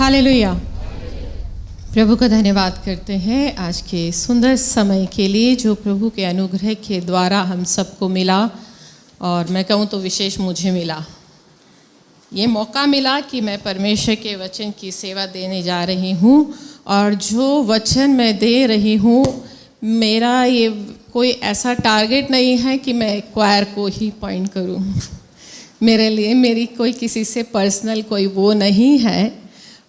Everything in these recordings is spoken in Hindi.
हालेलुया। प्रभु का धन्यवाद करते हैं आज के सुंदर समय के लिए जो प्रभु के अनुग्रह के द्वारा हम सबको मिला, और मैं कहूँ तो विशेष मुझे मिला। ये मौका मिला कि मैं परमेश्वर के वचन की सेवा देने जा रही हूँ, और जो वचन मैं दे रही हूँ मेरा ये कोई ऐसा टारगेट नहीं है कि मैं क्वायर को ही पॉइंट करूँ। मेरे लिए मेरी कोई किसी से पर्सनल कोई वो नहीं है,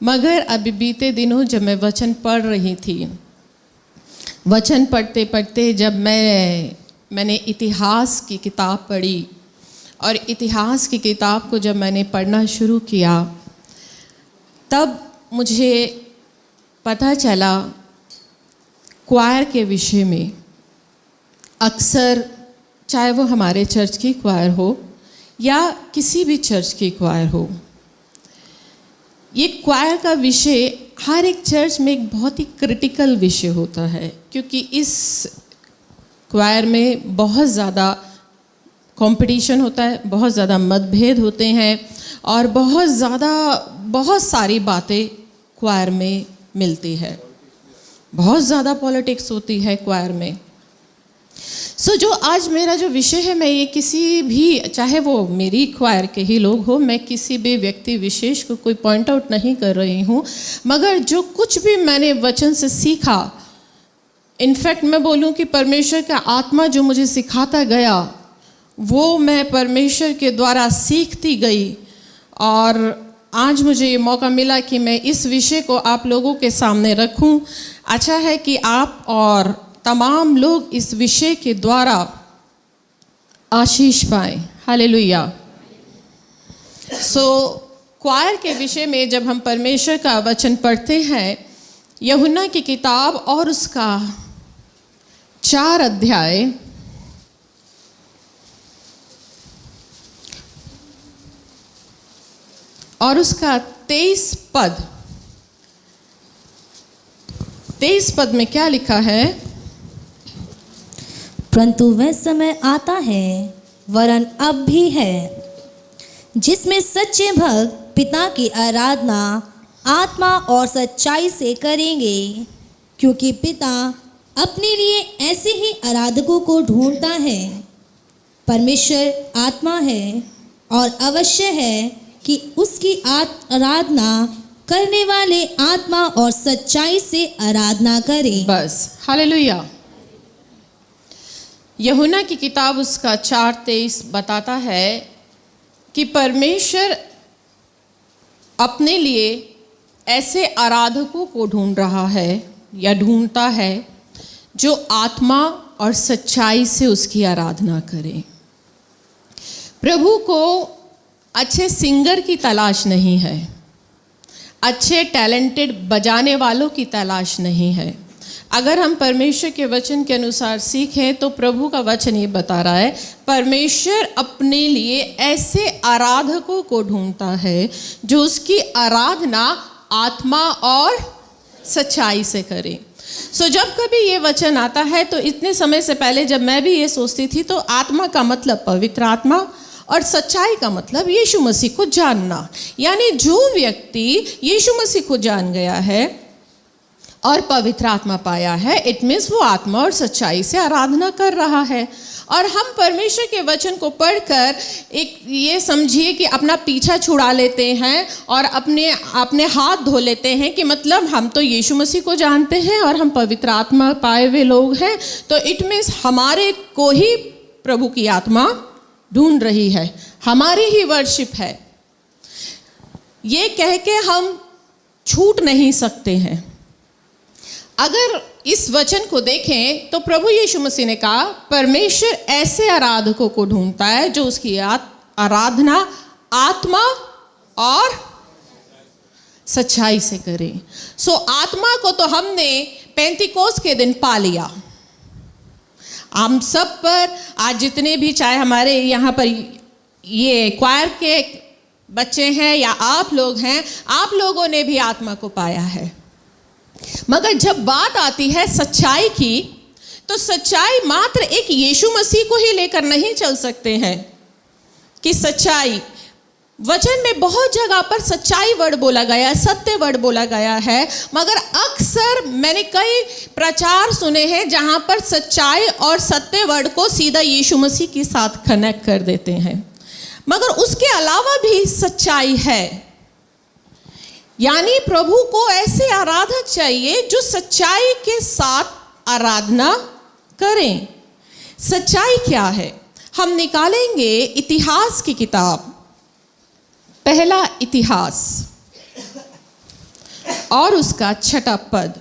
मगर अभी बीते दिनों जब मैं वचन पढ़ रही थी, वचन पढ़ते पढ़ते जब मैंने इतिहास की किताब पढ़ी, और इतिहास की किताब को जब मैंने पढ़ना शुरू किया तब मुझे पता चला क्वायर के विषय में। अक्सर चाहे वो हमारे चर्च की क्वायर हो या किसी भी चर्च की क्वायर हो, ये क्वायर का विषय हर एक चर्च में एक बहुत ही क्रिटिकल विषय होता है, क्योंकि इस क्वायर में बहुत ज़्यादा कंपटीशन होता है, बहुत ज़्यादा मतभेद होते हैं, और बहुत सारी बातें क्वायर में मिलती है। बहुत ज़्यादा पॉलिटिक्स होती है क्वायर में। जो आज मेरा जो विषय है, मैं ये किसी भी, चाहे वो मेरी क्वायर के ही लोग हो, मैं किसी भी व्यक्ति विशेष को कोई पॉइंट आउट नहीं कर रही हूँ, मगर जो कुछ भी मैंने वचन से सीखा, इनफैक्ट मैं बोलूँ कि परमेश्वर का आत्मा जो मुझे सिखाता गया वो मैं परमेश्वर के द्वारा सीखती गई, और आज मुझे ये मौका मिला कि मैं इस विषय को आप लोगों के सामने रखूं। अच्छा है कि आप और तमाम लोग इस विषय के द्वारा आशीष पाएं। हालेलुया। क्वायर के विषय में जब हम परमेश्वर का वचन पढ़ते हैं, यूहन्ना की किताब और उसका 4 अध्याय और उसका 23 पद में क्या लिखा है? परंतु वह समय आता है, वरन अब भी है, जिसमें सच्चे भक्त पिता की आराधना आत्मा और सच्चाई से करेंगे, क्योंकि पिता अपने लिए ऐसे ही आराधकों को ढूंढता है। परमेश्वर आत्मा है, और अवश्य है कि उसकी आराधना करने वाले आत्मा और सच्चाई से आराधना करें। बस। हालेलुया। यूहन्ना की किताब उसका 4:23 बताता है कि परमेश्वर अपने लिए ऐसे आराधकों को ढूंढ रहा है या ढूंढता है जो आत्मा और सच्चाई से उसकी आराधना करें। प्रभु को अच्छे सिंगर की तलाश नहीं है, अच्छे टैलेंटेड बजाने वालों की तलाश नहीं है। अगर हम परमेश्वर के वचन के अनुसार सीखें तो प्रभु का वचन ये बता रहा है, परमेश्वर अपने लिए ऐसे आराधकों को ढूंढता है जो उसकी आराधना आत्मा और सच्चाई से करें। जब कभी ये वचन आता है तो इतने समय से पहले जब मैं भी ये सोचती थी तो आत्मा का मतलब पवित्र आत्मा और सच्चाई का मतलब यीशु मसीह को जानना। यानी जो व्यक्ति यीशु मसीह को जान गया है और पवित्र आत्मा पाया है, इट मीन्स वो आत्मा और सच्चाई से आराधना कर रहा है। और हम परमेश्वर के वचन को पढ़कर एक ये समझिए कि अपना पीछा छुड़ा लेते हैं और अपने हाथ धो लेते हैं कि मतलब हम तो यीशु मसीह को जानते हैं और हम पवित्र आत्मा पाए हुए लोग हैं, तो इट मीन्स हमारे को ही प्रभु की आत्मा ढूंढ रही है, हमारी ही वर्शिप है। ये कह के हम छूट नहीं सकते हैं। अगर इस वचन को देखें तो प्रभु यीशु मसीह ने कहा परमेश्वर ऐसे आराधकों को ढूंढता है जो उसकी आराधना आत्मा और सच्चाई से करें। आत्मा को तो हमने पेंतिकोस्त के दिन पा लिया। हम सब पर आज जितने भी, चाहे हमारे यहाँ पर ये क्वायर के बच्चे हैं या आप लोग हैं, आप लोगों ने भी आत्मा को पाया है। मगर जब बात आती है सच्चाई की, तो सच्चाई मात्र एक यीशु मसीह को ही लेकर नहीं चल सकते हैं कि सच्चाई वचन में बहुत जगह पर सच्चाई वर्ड बोला गया है, सत्य वर्ड बोला गया है, मगर अक्सर मैंने कई प्रचार सुने हैं जहां पर सच्चाई और सत्य वर्ड को सीधा यीशु मसीह के साथ कनेक्ट कर देते हैं। मगर उसके अलावा भी सच्चाई है, यानी प्रभु को ऐसे आराधक चाहिए जो सच्चाई के साथ आराधना करें। सच्चाई क्या है? हम निकालेंगे इतिहास की किताब, पहला इतिहास और उसका 6 पद।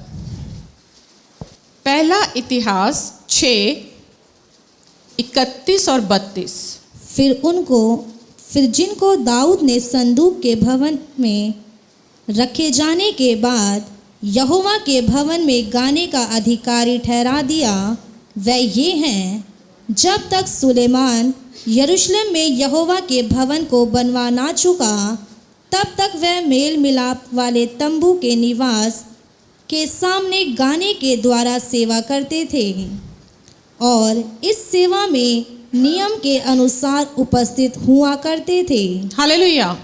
पहला इतिहास 6:31 और 32। फिर जिनको दाऊद ने संदूक के भवन में रखे जाने के बाद यहोवा के भवन में गाने का अधिकारी ठहरा दिया, वह ये हैं, जब तक सुलेमान यरूशलेम में यहोवा के भवन को बनवा ना चुका, तब तक वह मेल मिलाप वाले तंबू के निवास के सामने गाने के द्वारा सेवा करते थे और इस सेवा में नियम के अनुसार उपस्थित हुआ करते थे। हालेलुया।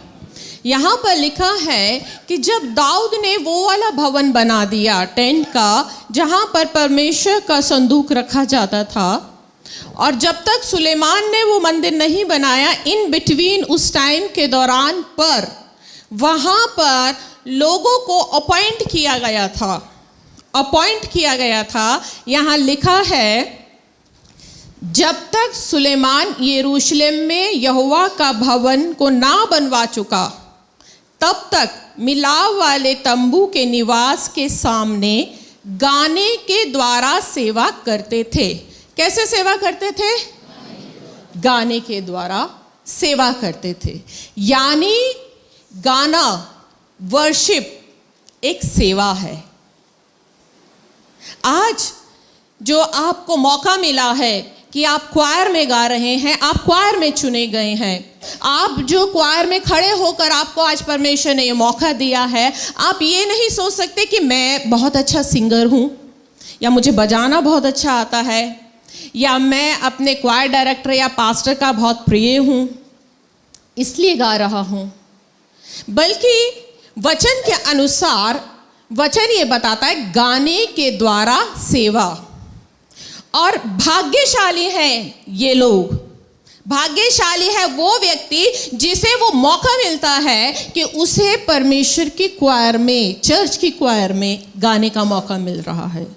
यहाँ पर लिखा है कि जब दाऊद ने वो वाला भवन बना दिया टेंट का, जहाँ पर परमेश्वर का संदूक रखा जाता था, और जब तक सुलेमान ने वो मंदिर नहीं बनाया, इन बिटवीन उस टाइम के दौरान पर वहाँ पर लोगों को अपॉइंट किया गया था। यहाँ लिखा है, जब तक सुलेमान यरूशलेम में यहोवा का भवन को ना बनवा चुका, तब तक मिलाप वाले तंबू के निवास के सामने गाने के द्वारा सेवा करते थे। कैसे सेवा करते थे? गाने के द्वारा सेवा करते थे। यानी गाना, वर्शिप एक सेवा है। आज जो आपको मौका मिला है कि आप क्वायर में गा रहे हैं, आप क्वायर में चुने गए हैं, आप जो क्वायर में खड़े होकर आपको आज परमेश्वर ने ये मौका दिया है, आप ये नहीं सोच सकते कि मैं बहुत अच्छा सिंगर हूँ, या मुझे बजाना बहुत अच्छा आता है, या मैं अपने क्वायर डायरेक्टर या पास्टर का बहुत प्रिय हूँ इसलिए गा रहा हूँ। बल्कि वचन के अनुसार वचन ये बताता है गाने के द्वारा सेवा। और भाग्यशाली है ये लोग, भाग्यशाली है वो व्यक्ति जिसे वो मौका मिलता है कि उसे परमेश्वर की क्वायर में, चर्च की क्वायर में गाने का मौका मिल रहा है।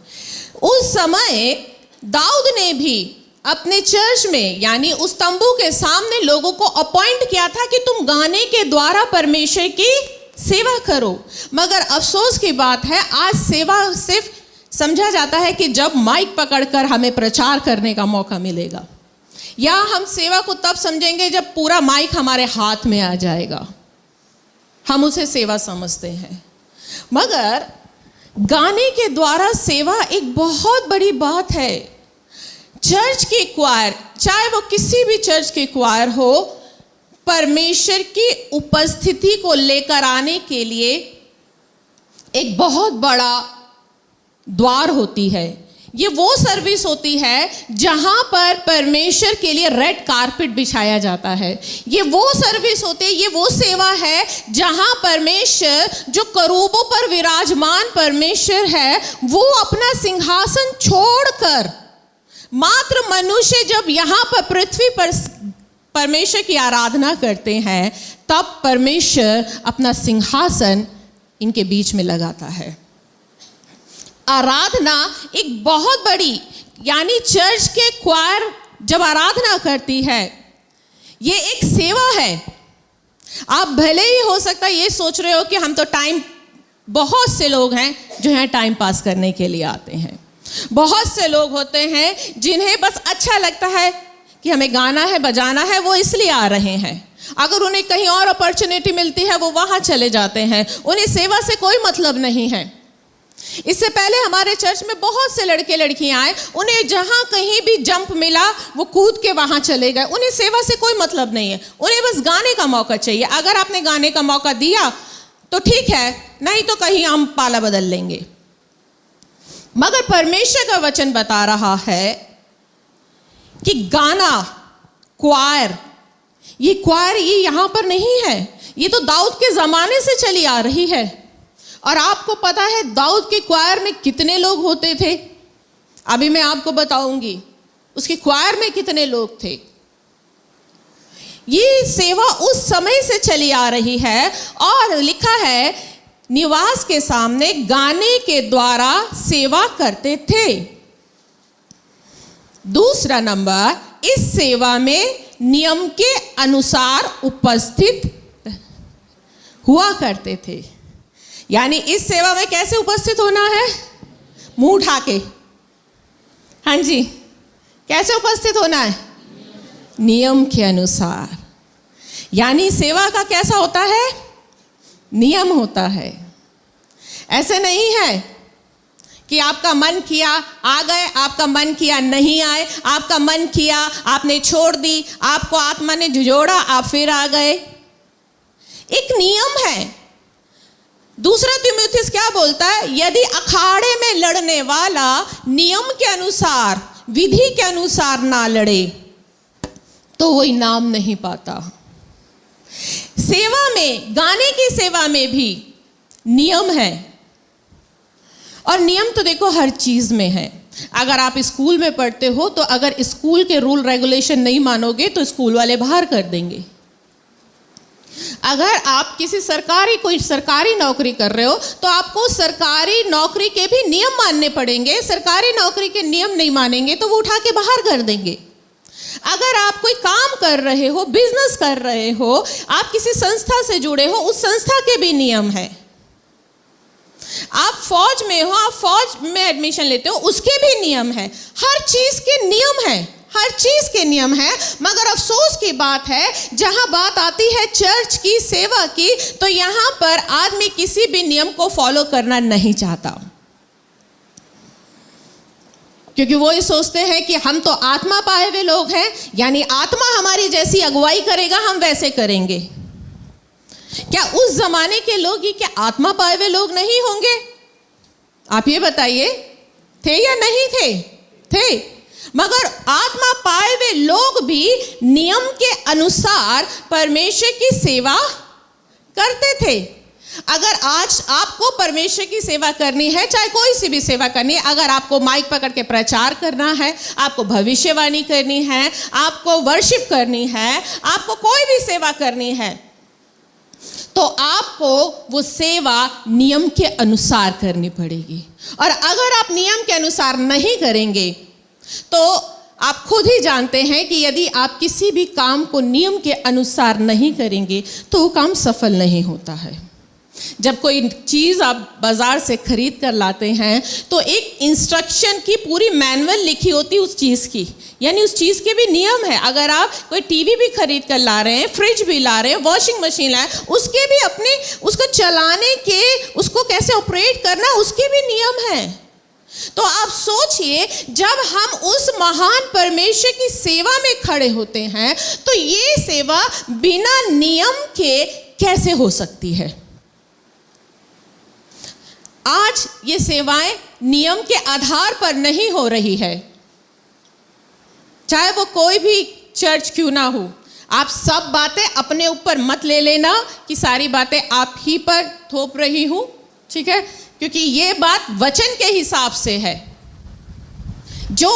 उस समय दाऊद ने भी अपने चर्च में, यानी उस तंबू के सामने लोगों को अपॉइंट किया था कि तुम गाने के द्वारा परमेश्वर की सेवा करो। मगर अफसोस की बात है, आज सेवा सिर्फ समझा जाता है कि जब माइक पकड़कर हमें प्रचार करने का मौका मिलेगा, या हम सेवा को तब समझेंगे जब पूरा माइक हमारे हाथ में आ जाएगा, हम उसे सेवा समझते हैं। मगर गाने के द्वारा सेवा एक बहुत बड़ी बात है। चर्च की क्वायर, चाहे वो किसी भी चर्च की क्वायर हो, परमेश्वर की उपस्थिति को लेकर आने के लिए एक बहुत बड़ा द्वार होती है। ये वो सर्विस होती है जहां पर परमेश्वर के लिए रेड कारपेट बिछाया जाता है। ये वो सर्विस होती है, ये वो सेवा है जहां परमेश्वर, जो करूबों पर विराजमान परमेश्वर है, वो अपना सिंहासन छोड़कर मात्र मनुष्य जब यहाँ पर पृथ्वी पर परमेश्वर की आराधना करते हैं, तब परमेश्वर अपना सिंहासन इनके बीच में लगाता है। आराधना एक बहुत बड़ी, यानी चर्च के क्वायर जब आराधना करती है, ये एक सेवा है। आप भले ही हो सकता है ये सोच रहे हो कि हम तो बहुत से लोग हैं जो यहाँ टाइम पास करने के लिए आते हैं। बहुत से लोग होते हैं जिन्हें बस अच्छा लगता है कि हमें गाना है, बजाना है, वो इसलिए आ रहे हैं। अगर उन्हें कहीं और अपॉर्चुनिटी मिलती है वो वहाँ चले जाते हैं, उन्हें सेवा से कोई मतलब नहीं है। इससे पहले हमारे चर्च में बहुत से लड़के लड़कियां आए, उन्हें जहां कहीं भी जंप मिला वो कूद के वहां चले गए। उन्हें सेवा से कोई मतलब नहीं है, उन्हें बस गाने का मौका चाहिए। अगर आपने गाने का मौका दिया तो ठीक है, नहीं तो कहीं हम पाला बदल लेंगे। मगर परमेश्वर का वचन बता रहा है कि गाना, क्वायर, ये क्वायर ये यहां पर नहीं है। ये तो दाऊद के ज़माने से चली आ रही है। और आपको पता है दाऊद के क्वायर में कितने लोग होते थे? अभी मैं आपको बताऊंगी उसके क्वायर में कितने लोग थे। ये सेवा उस समय से चली आ रही है और लिखा है निवास के सामने गाने के द्वारा सेवा करते थे। दूसरा नंबर, इस सेवा में नियम के अनुसार उपस्थित हुआ करते थे। यानी इस सेवा में कैसे उपस्थित होना है? मुंह उठा के। हाँ जी, कैसे उपस्थित होना है? नियम के अनुसार। यानी सेवा का कैसा होता है? नियम होता है। ऐसे नहीं है कि आपका मन किया आ गए, आपका मन किया नहीं आए, आपका मन किया आपने छोड़ दी, आपको आत्मा ने झुझोड़ा आप फिर आ गए। एक नियम है। दूसरा तीमुथियुस क्या बोलता है? यदि अखाड़े में लड़ने वाला नियम के अनुसार, विधि के अनुसार ना लड़े तो वो इनाम नहीं पाता। सेवा में, गाने की सेवा में भी नियम है। और नियम तो देखो हर चीज में है। अगर आप स्कूल में पढ़ते हो तो अगर स्कूल के रूल रेगुलेशन नहीं मानोगे तो स्कूल वाले बाहर कर देंगे। अगर आप किसी कोई सरकारी नौकरी कर रहे हो तो आपको सरकारी नौकरी के भी नियम मानने पड़ेंगे। सरकारी नौकरी के नियम नहीं मानेंगे तो वो उठा के बाहर कर देंगे। अगर आप कोई काम कर रहे हो, बिजनेस कर रहे हो, आप किसी संस्था से जुड़े हो, उस संस्था के भी नियम है। आप फौज में हो, आप फौज में एडमिशन लेते हो, उसके भी नियम है। हर चीज के नियम है, हर चीज के नियम है। मगर अफसोस की बात है जहां बात आती है चर्च की, सेवा की, तो यहां पर आदमी किसी भी नियम को फॉलो करना नहीं चाहता, क्योंकि वो ये सोचते हैं कि हम तो आत्मा पाए हुए लोग हैं, यानी आत्मा हमारी जैसी अगुवाई करेगा हम वैसे करेंगे। क्या उस जमाने के लोग ही क्या आत्मा पाए हुए लोग नहीं होंगे? आप ये बताइए, थे या नहीं थे? थे। मगर आत्मा पाए हुए लोग भी नियम के अनुसार परमेश्वर की सेवा करते थे। अगर आज आपको परमेश्वर की सेवा करनी है, चाहे कोई सी भी सेवा करनी है, अगर आपको माइक पकड़ के प्रचार करना है, आपको भविष्यवाणी करनी है, आपको वर्शिप करनी है, आपको कोई भी सेवा करनी है, तो आपको वो सेवा नियम के अनुसार करनी पड़ेगी। और अगर आप नियम के अनुसार नहीं करेंगे तो आप खुद ही जानते हैं कि यदि आप किसी भी काम को नियम के अनुसार नहीं करेंगे तो वो काम सफल नहीं होता है। जब कोई चीज़ आप बाज़ार से खरीद कर लाते हैं तो एक इंस्ट्रक्शन की पूरी मैनुअल लिखी होती है उस चीज़ की, यानी उस चीज़ के भी नियम है। अगर आप कोई टीवी भी खरीद कर ला रहे हैं, फ्रिज भी ला रहे हैं, वॉशिंग मशीन लाए, उसके भी अपने, उसको चलाने के, उसको कैसे ऑपरेट करना, उसके भी नियम हैं। तो आप सोचिए, जब हम उस महान परमेश्वर की सेवा में खड़े होते हैं तो ये सेवा बिना नियम के कैसे हो सकती है? आज ये सेवाएं नियम के आधार पर नहीं हो रही है, चाहे वो कोई भी चर्च क्यों ना हो। आप सब बातें अपने ऊपर मत ले लेना कि सारी बातें आप ही पर थोप रही हूं, ठीक है? क्योंकि ये बात वचन के हिसाब से है। जो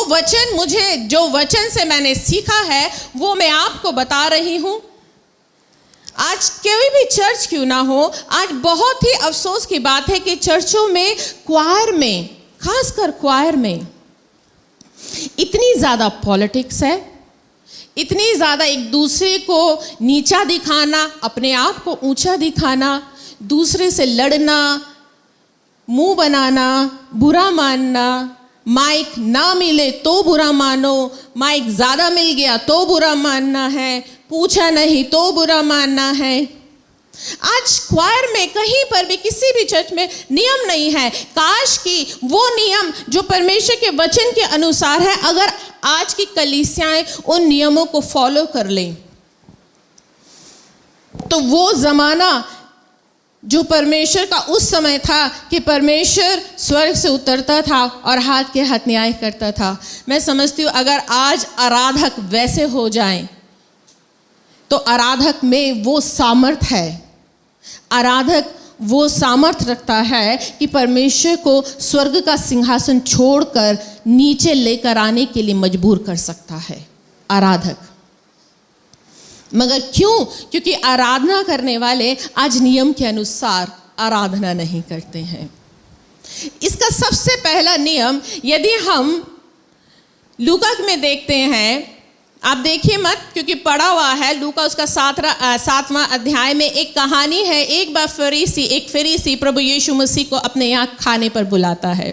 वचन से मैंने सीखा है वो मैं आपको बता रही हूं। आज कोई भी चर्च क्यों ना हो, आज बहुत ही अफसोस की बात है कि चर्चों में, क्वायर में, खासकर क्वायर में इतनी ज़्यादा पॉलिटिक्स है, इतनी ज़्यादा एक दूसरे को नीचा दिखाना, अपने आप को ऊंचा दिखाना, दूसरे से लड़ना, मुंह बनाना, बुरा मानना, माइक ना मिले तो बुरा मानो, माइक ज़्यादा मिल गया तो बुरा मानना है, पूछा नहीं तो बुरा मानना है। आज क्वायर में कहीं पर भी, किसी भी चर्च में नियम नहीं है। काश कि वो नियम जो परमेश्वर के वचन के अनुसार है, अगर आज की कलीसियाएं उन नियमों को फॉलो कर लें तो वो ज़माना जो परमेश्वर का उस समय था कि परमेश्वर स्वर्ग से उतरता था और हाथ के हाथ न्याय करता था, मैं समझती हूँ अगर आज आराधक वैसे हो जाएं तो आराधक में वो सामर्थ है आराधक वो सामर्थ रखता है कि परमेश्वर को स्वर्ग का सिंहासन छोड़कर नीचे लेकर आने के लिए मजबूर कर सकता है आराधक। मगर क्यों? क्योंकि आराधना करने वाले आज नियम के अनुसार आराधना नहीं करते हैं। इसका सबसे पहला नियम यदि हम लूका में देखते हैं, आप देखिए मत क्योंकि पढ़ा हुआ है, लूका उसका 7वां अध्याय में एक कहानी है। एक बार एक फरीसी प्रभु यीशु मसीह को अपने यहाँ खाने पर बुलाता है।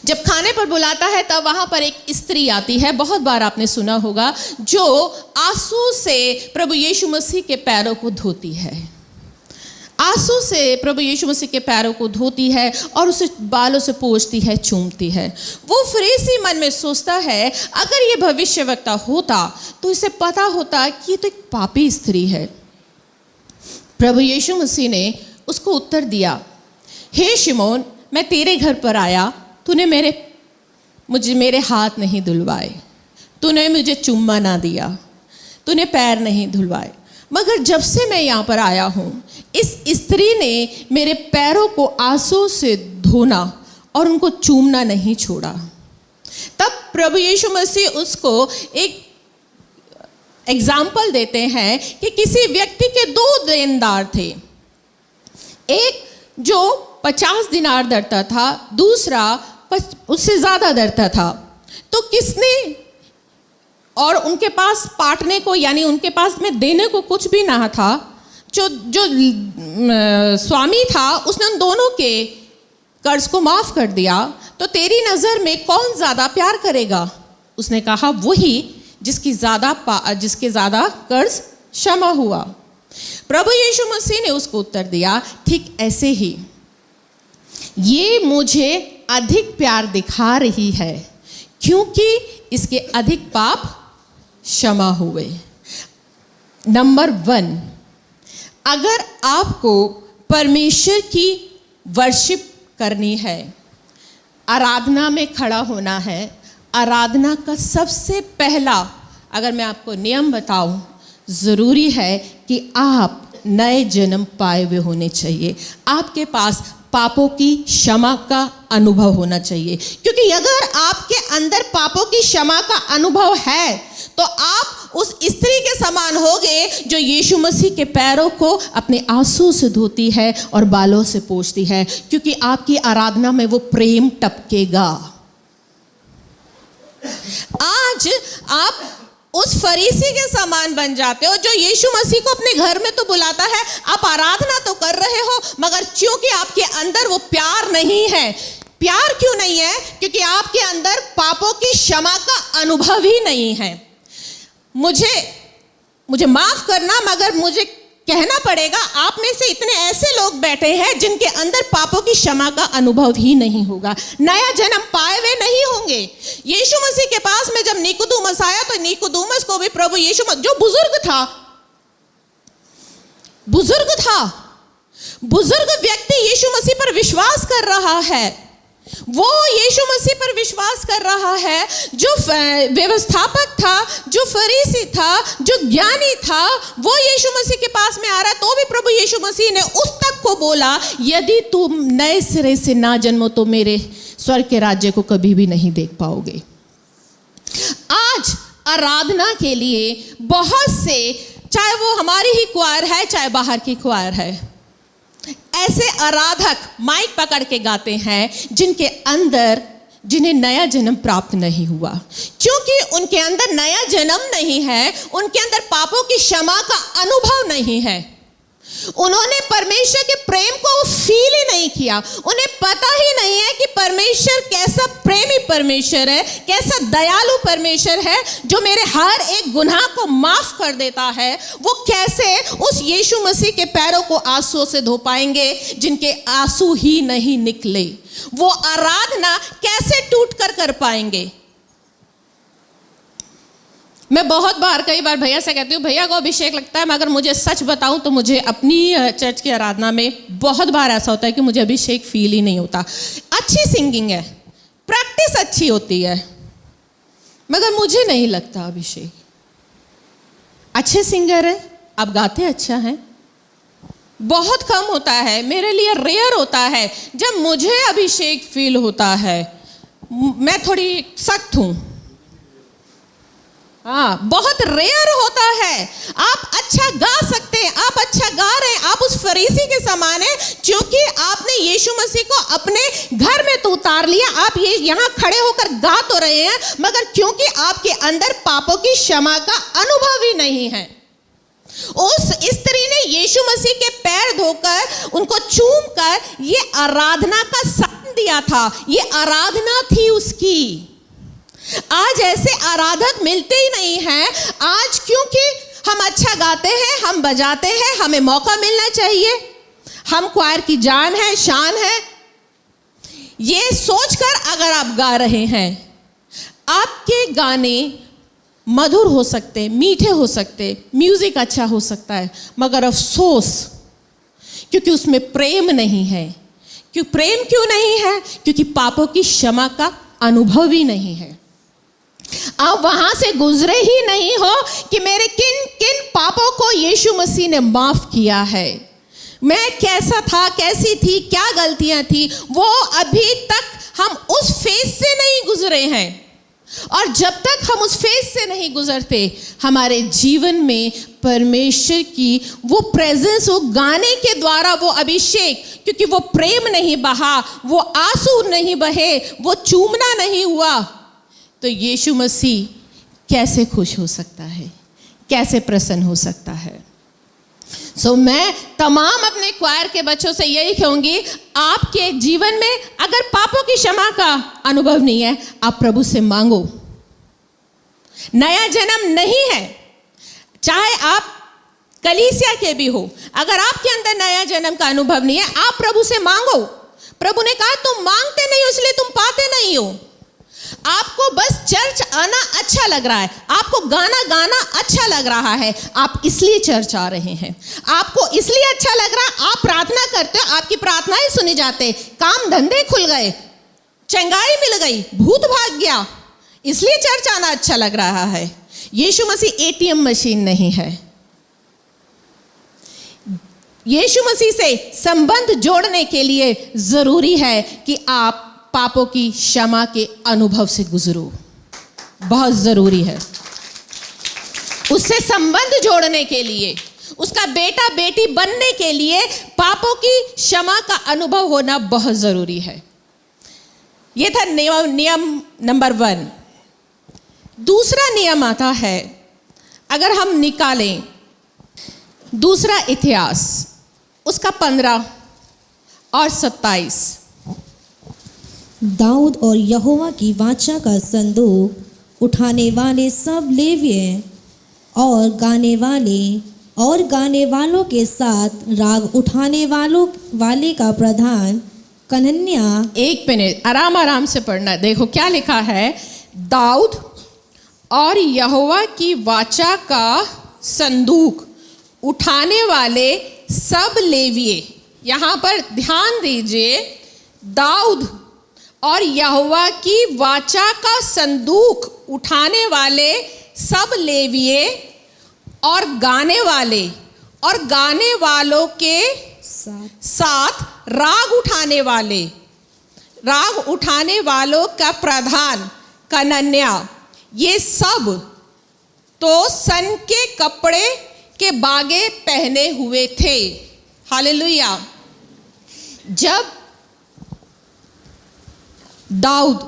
जब खाने पर बुलाता है तब वहाँ पर एक स्त्री आती है, बहुत बार आपने सुना होगा, जो आंसू से प्रभु यीशु मसीह के पैरों को धोती है। आंसू से प्रभु यीशु मसीह के पैरों को धोती है और उसे बालों से पोंछती है, चूमती है। वो फरीसी मन में सोचता है अगर ये भविष्यवक्ता होता तो इसे पता होता कि ये तो एक पापी स्त्री है। प्रभु यीशु मसीह ने उसको उत्तर दिया, हे शिमोन, मैं तेरे घर पर आया, तूने मेरे हाथ नहीं धुलवाए, तूने मुझे चुम्मा ना दिया, तूने पैर नहीं धुलवाए, मगर जब से मैं यहाँ पर आया हूँ इस स्त्री ने मेरे पैरों को आंसू से धोना और उनको चूमना नहीं छोड़ा। तब प्रभु यीशु मसीह उसको एक एग्जाम्पल देते हैं कि किसी व्यक्ति के 2 देनदार थे, एक जो 50 दिनार दरता था, दूसरा उससे ज़्यादा दरता था। तो किसने, और उनके पास पाटने को यानी उनके पास में देने को कुछ भी ना था, जो स्वामी था उसने उन दोनों के कर्ज को माफ़ कर दिया। तो तेरी नज़र में कौन ज़्यादा प्यार करेगा? उसने कहा वही जिसके ज़्यादा कर्ज क्षमा हुआ। प्रभु यीशु मसीह ने उसको उत्तर दिया, ठीक ऐसे ही ये मुझे अधिक प्यार दिखा रही है क्योंकि इसके अधिक पाप क्षमा हुए। नंबर 1, अगर आपको परमेश्वर की वर्शिप करनी है, आराधना में खड़ा होना है, आराधना का सबसे पहला अगर मैं आपको नियम बताऊं, ज़रूरी है कि आप नए जन्म पाए हुए होने चाहिए। आपके पास पापों की क्षमा का अनुभव होना चाहिए, क्योंकि अगर आपके अंदर पापों की क्षमा का अनुभव है तो आप उस स्त्री के समान होगे जो यीशु मसीह के पैरों को अपने आंसू से धोती है और बालों से पोंछती है, क्योंकि आपकी आराधना में वो प्रेम टपकेगा। आज आप उस फरीसी के समान बन जाते हो जो यीशु मसीह को अपने घर में तो बुलाता है, आप आराधना तो कर रहे हो, मगर क्योंकि आपके अंदर वो प्यार नहीं है। प्यार क्यों नहीं है? क्योंकि आपके अंदर पापों की क्षमा का अनुभव ही नहीं है। मुझे माफ करना, मगर मुझे कहना पड़ेगा, आप में से इतने ऐसे लोग बैठे हैं जिनके अंदर पापों की क्षमा का अनुभव ही नहीं होगा, नया जन्म पाए हुए नहीं होंगे। यीशु मसीह के पास में जब निकोदेमुस आया तो निकोदेमुस को भी प्रभु यीशु जो बुजुर्ग व्यक्ति यीशु मसीह पर विश्वास कर रहा है, वो यीशु मसीह पर विश्वास कर रहा है, जो व्यवस्थापक था, जो फरीसी था, जो ज्ञानी था, वो यीशु मसीह के पास में आ रहा है। तो भी प्रभु यीशु मसीह ने उस तक को बोला, यदि तुम नए सिरे से ना जन्मो तो मेरे स्वर्ग के राज्य को कभी भी नहीं देख पाओगे। आज आराधना के लिए बहुत से, चाहे वो हमारी ही क्वायर है चाहे बाहर की क्वायर है, ऐसे आराधक माइक पकड़ के गाते हैं जिन्हें नया जन्म प्राप्त नहीं हुआ। क्योंकि उनके अंदर नया जन्म नहीं है, उनके अंदर पापों की क्षमा का अनुभव नहीं है, उन्होंने परमेश्वर के प्रेम को फील ही नहीं किया, उन्हें पता ही नहीं है कि परमेश्वर कैसा प्रेमी परमेश्वर है, कैसा दयालु परमेश्वर है जो मेरे हर एक गुनाह को माफ कर देता है। वो कैसे उस यीशु मसीह के पैरों को आंसू से धो पाएंगे जिनके आंसू ही नहीं निकले? वो आराधना कैसे टूट कर पाएंगे? मैं बहुत बार, कई बार भैया से कहती हूँ, भैया को अभिषेक लगता है, मगर मुझे सच बताऊँ तो मुझे अपनी चर्च की आराधना में बहुत बार ऐसा होता है कि मुझे अभिषेक फील ही नहीं होता। अच्छी सिंगिंग है, प्रैक्टिस अच्छी होती है, मगर मुझे नहीं लगता अभिषेक। अच्छे सिंगर है, आप गाते अच्छा हैं, बहुत कम होता है, मेरे लिए रेयर होता है जब मुझे अभिषेक फील होता है। मैं थोड़ी सख्त हूँ, हाँ, बहुत रेयर होता है। आप अच्छा गा सकते हैं, आप अच्छा गा रहे हैं, आप उस फरीसी के समान हैं, क्योंकि आपने यीशु मसीह को अपने घर में तो उतार लिया। आप ये यहाँ खड़े होकर गा तो रहे हैं, मगर क्योंकि आपके अंदर पापों की क्षमा का अनुभव ही नहीं है। उस स्त्री ने यीशु मसीह के पैर धोकर, उनको चूम कर ये आराधना का साइन दिया था। ये आराधना थी उसकी। आज ऐसे आराधक मिलते ही नहीं हैं। आज क्योंकि हम अच्छा गाते हैं, हम बजाते हैं, हमें मौका मिलना चाहिए, हम क्वायर की जान है, शान है, ये सोचकर अगर आप गा रहे हैं, आपके गाने मधुर हो सकते, मीठे हो सकते, म्यूजिक अच्छा हो सकता है, मगर अफसोस क्योंकि उसमें प्रेम नहीं है। प्रेम क्यों नहीं है? क्योंकि पापों की क्षमा का अनुभव ही नहीं है। आप वहां से गुजरे ही नहीं हो कि मेरे किन किन पापों को यीशु मसीह ने माफ किया है, मैं कैसा था, कैसी थी, क्या गलतियां थी, वो अभी तक हम उस फेज से नहीं गुजरे हैं। और जब तक हम उस फेज से नहीं गुजरते, हमारे जीवन में परमेश्वर की वो प्रेजेंस, वो गाने के द्वारा वो अभिषेक, क्योंकि वो प्रेम नहीं बहा, वो आंसू नहीं बहे, वो चूमना नहीं हुआ, तो यीशु मसीह कैसे खुश हो सकता है, कैसे प्रसन्न हो सकता है? मैं तमाम अपने क्वायर के बच्चों से यही कहूंगी, आपके जीवन में अगर पापों की क्षमा का अनुभव नहीं है, आप प्रभु से मांगो। नया जन्म नहीं है, चाहे आप कलीसिया के भी हो, अगर आपके अंदर नया जन्म का अनुभव नहीं है, आप प्रभु से मांगो। प्रभु ने कहा तुम मांगते नहीं हो इसलिए तुम पाते नहीं हो। आपको बस चर्च आना अच्छा लग रहा है, आपको गाना गाना अच्छा लग रहा है, आप इसलिए चर्च आ रहे हैं। आपको इसलिए अच्छा लग रहा है, आप प्रार्थना करते हो, आपकी प्रार्थनाएं सुनी जाते, काम धंधे खुल गए, चंगाई मिल गई, भूत भाग गया, इसलिए चर्च आना अच्छा लग रहा है। यीशु मसीह एटीएम मशीन नहीं है। यीशु मसीह से संबंध जोड़ने के लिए जरूरी है कि आप पापों की क्षमा के अनुभव से गुजरो, बहुत जरूरी है। उससे संबंध जोड़ने के लिए, उसका बेटा बेटी बनने के लिए पापों की क्षमा का अनुभव होना बहुत जरूरी है। यह था नियम नंबर 1। दूसरा नियम आता है, अगर हम निकालें दूसरा इतिहास, उसका 15 और 27। दाऊद और यहोवा की वाचा का संदूक उठाने वाले सब लेविय और गाने वालों के साथ राग उठाने वाले का प्रधान कनन्या। एक मिनट, आराम आराम से पढ़ना। देखो क्या लिखा है, दाऊद और यहोवा की वाचा का संदूक उठाने वाले सब लेविय। यहाँ पर ध्यान दीजिए, दाऊद और यहोवा की वाचा का संदूक उठाने वाले सब लेविये और गाने वालों के साथ राग उठाने वालों का प्रधान कनन्या, ये सब तो सन के कपड़े के बागे पहने हुए थे। हालेलुया। जब दाऊद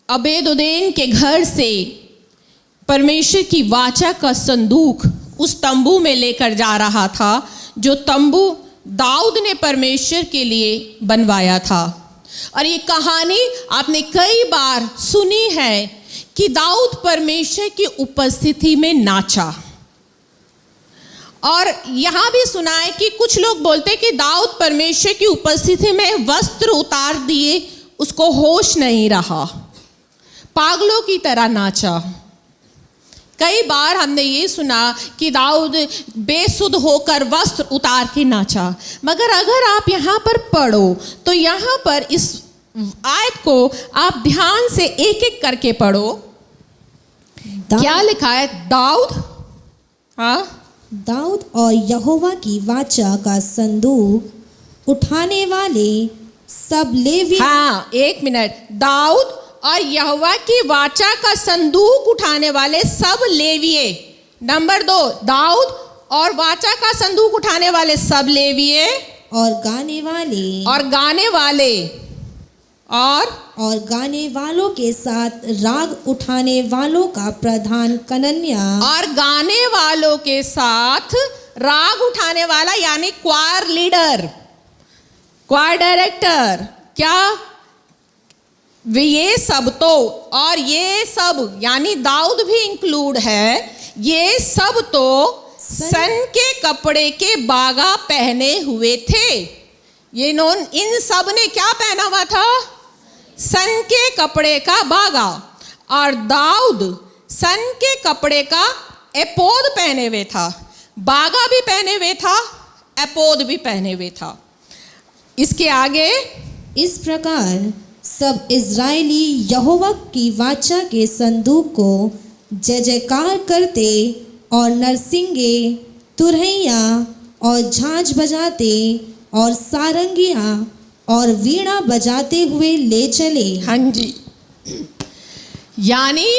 अबेदोदेन के घर से परमेश्वर की वाचा का संदूक उस तंबू में लेकर जा रहा था, जो तंबू दाऊद ने परमेश्वर के लिए बनवाया था। और ये कहानी आपने कई बार सुनी है कि दाऊद परमेश्वर की उपस्थिति में नाचा। और यहाँ भी सुना है कि कुछ लोग बोलते कि दाऊद परमेश्वर की उपस्थिति में वस्त्र उतार दिए, उसको होश नहीं रहा, पागलों की तरह नाचा। कई बार हमने ये सुना कि दाऊद बेसुध होकर वस्त्र उतार के नाचा। मगर अगर आप यहाँ पर पढ़ो तो यहाँ पर इस आयत को आप ध्यान से एक एक करके पढ़ो। क्या लिखा है? दाऊद, हाँ, दाऊद और यहोवा की वाचा का संदूक उठाने वाले सब लेवी। हाँ, एक मिनट। दाऊद और यहोवा की वाचा का संदूक उठाने वाले सब लेविये। नंबर 2, दाऊद और वाचा का संदूक उठाने वाले सब लेविये और गाने वाले और गाने वालों के साथ राग उठाने वालों का प्रधान कनन्या। और गाने वालों के साथ राग उठाने वाला यानी क्वायर लीडर, क्वायर डायरेक्टर। क्या वे ये सब तो, और ये सब यानी दाऊद भी इंक्लूड है, ये सब तो सन के कपड़े के बागा पहने हुए थे। ये इन सब ने क्या पहना हुआ था? सन के कपड़े का बागा। और दाऊद सन के कपड़े का एपोद पहने हुए था, बागा भी पहने हुए था, एपोद भी पहने हुए था। इसके आगे, इस प्रकार सब इज़राइली यहोवा की वाचा के संदूक को जय जयकार करते और नरसिंगे, तुरहिया और झांझ बजाते और सारंगियां और वीणा बजाते हुए ले चले। हाँ जी, यानी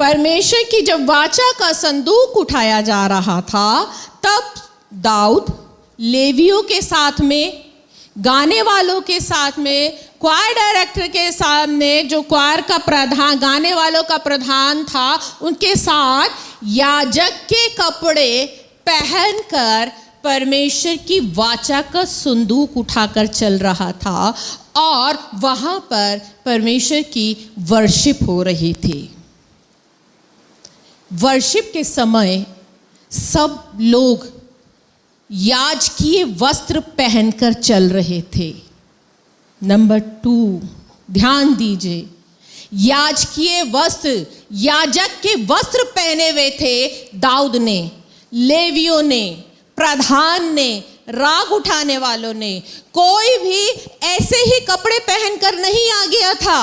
परमेश्वर की जब वाचा का संदूक उठाया जा रहा था, तब दाऊद लेवियों के साथ में, गाने वालों के साथ में, क्वायर डायरेक्टर के सामने, जो क्वायर का प्रधान, गाने वालों का प्रधान था, उनके साथ याजक के कपड़े पहनकर परमेश्वर की वाचा का संदूक उठाकर चल रहा था और वहां पर परमेश्वर की वर्शिप हो रही थी। वर्शिप के समय सब लोग याजकीय वस्त्र पहनकर चल रहे थे। नंबर 2, ध्यान दीजिए, याजकीय वस्त्र, याजक के वस्त्र पहने हुए थे दाऊद ने, लेवियों ने, प्रधान ने, राग उठाने वालों ने। कोई भी ऐसे ही कपड़े पहनकर नहीं आ गया था।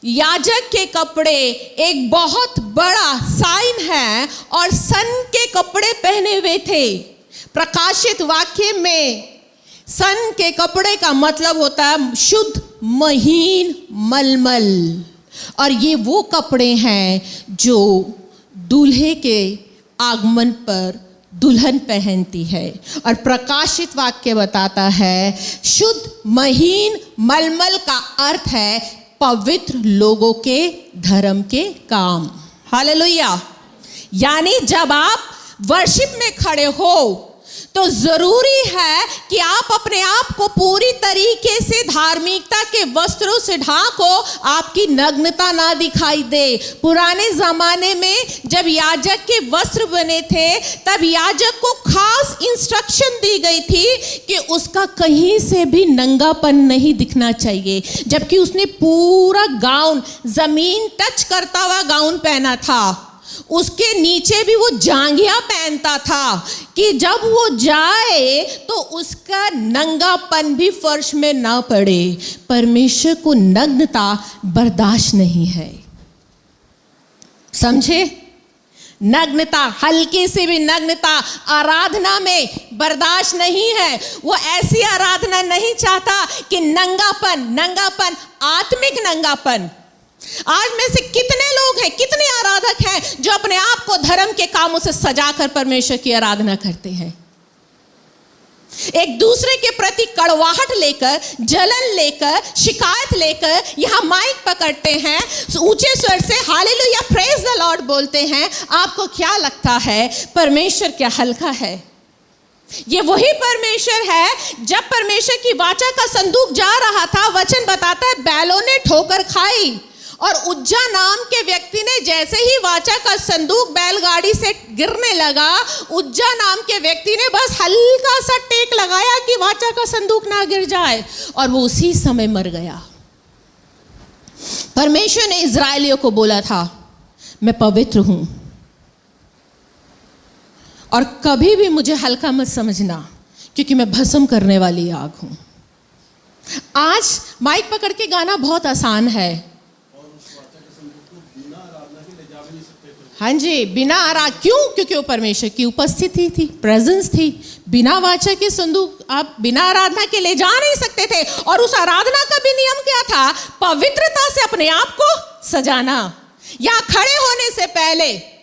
याजक के कपड़े एक बहुत बड़ा साइन है और सन के कपड़े पहने हुए थे। प्रकाशित वाक्य में सन के कपड़े का मतलब होता है शुद्ध महीन मलमल, और ये वो कपड़े हैं जो दूल्हे के आगमन पर दुल्हन पहनती है। और प्रकाशित वाक्य बताता है शुद्ध महीन मलमल का अर्थ है पवित्र लोगों के धर्म के काम। हालेलुया। यानी जब आप वर्शिप में खड़े हो तो जरूरी है कि आप अपने आप को पूरी तरीके से धार्मिकता के वस्त्रों से ढांको, आपकी नग्नता ना दिखाई दे। पुराने जमाने में जब याजक के वस्त्र बने थे, तब याजक को खास इंस्ट्रक्शन दी गई थी कि उसका कहीं से भी नंगापन नहीं दिखना चाहिए, जबकि उसने पूरा गाउन, जमीन टच करता हुआ गाउन पहना था। उसके नीचे भी वो जांघिया पहनता था कि जब वो जाए तो उसका नंगापन भी फर्श में ना पड़े। परमेश्वर को नग्नता बर्दाश्त नहीं है, समझे? नग्नता, हल्की सी भी नग्नता आराधना में बर्दाश्त नहीं है। वो ऐसी आराधना नहीं चाहता कि नंगापन, आत्मिक नंगापन। आज में से कितने लोग हैं, कितने आराधक हैं जो अपने आप को धर्म के कामों से सजाकर परमेश्वर की आराधना करते हैं, एक दूसरे के प्रति कड़वाहट लेकर, जलन लेकर, शिकायत लेकर यहां माइक पकड़ते हैं, ऊंचे स्वर से हालेलुया प्रेज द लॉर्ड बोलते हैं। आपको क्या लगता है परमेश्वर क्या हल्का है? ये वही परमेश्वर है। जब परमेश्वर की वाचा का संदूक जा रहा था, वचन बताता है बैलों ने ठोकर खाई, और उज्जा नाम के व्यक्ति ने जैसे ही वाचा का संदूक बैलगाड़ी से गिरने लगा, उज्जा नाम के व्यक्ति ने बस हल्का सा टेक लगाया कि वाचा का संदूक ना गिर जाए, और वो उसी समय मर गया। परमेश्वर ने इजराइलियों को बोला था, मैं पवित्र हूं और कभी भी मुझे हल्का मत समझना, क्योंकि मैं भस्म करने वाली आग हूं। आज माइक पकड़ के गाना बहुत आसान है। हाँ जी, बिना क्यों? क्योंकि वो परमेश्वर की उपस्थिति थी, प्रेजेंस थी। बिना वाचा के संदूक आप बिना आराधना के ले जा नहीं सकते थे। और उस आराधना का भी नियम क्या था? पवित्रता से अपने आप को सजाना। या खड़े होने से पहले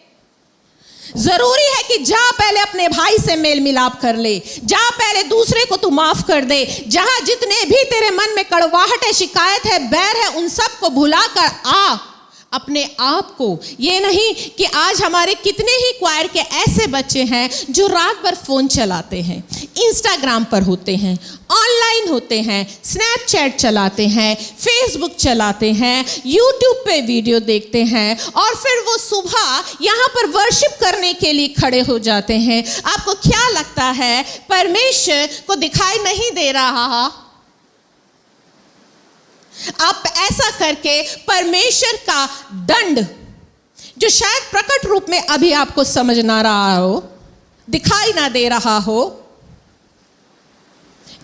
जरूरी है कि जा पहले अपने भाई से मेल मिलाप कर ले, जा पहले दूसरे को तू माफ कर दे। जहां जितने भी तेरे मन में कड़वाहट है, शिकायत है, बैर है, उन सब को भुलाकर आ अपने आप को। ये नहीं कि आज हमारे कितने ही क्वायर के ऐसे बच्चे हैं जो रात भर फोन चलाते हैं, इंस्टाग्राम पर होते हैं, ऑनलाइन होते हैं, स्नैपचैट चलाते हैं, फेसबुक चलाते हैं, यूट्यूब पे वीडियो देखते हैं और फिर वो सुबह यहाँ पर वर्शिप करने के लिए खड़े हो जाते हैं। आपको क्या लगता है परमेश्वर को दिखाई नहीं दे रहा? आप ऐसा करके परमेश्वर का दंड, जो शायद प्रकट रूप में अभी आपको समझ ना रहा हो, दिखाई ना दे रहा हो,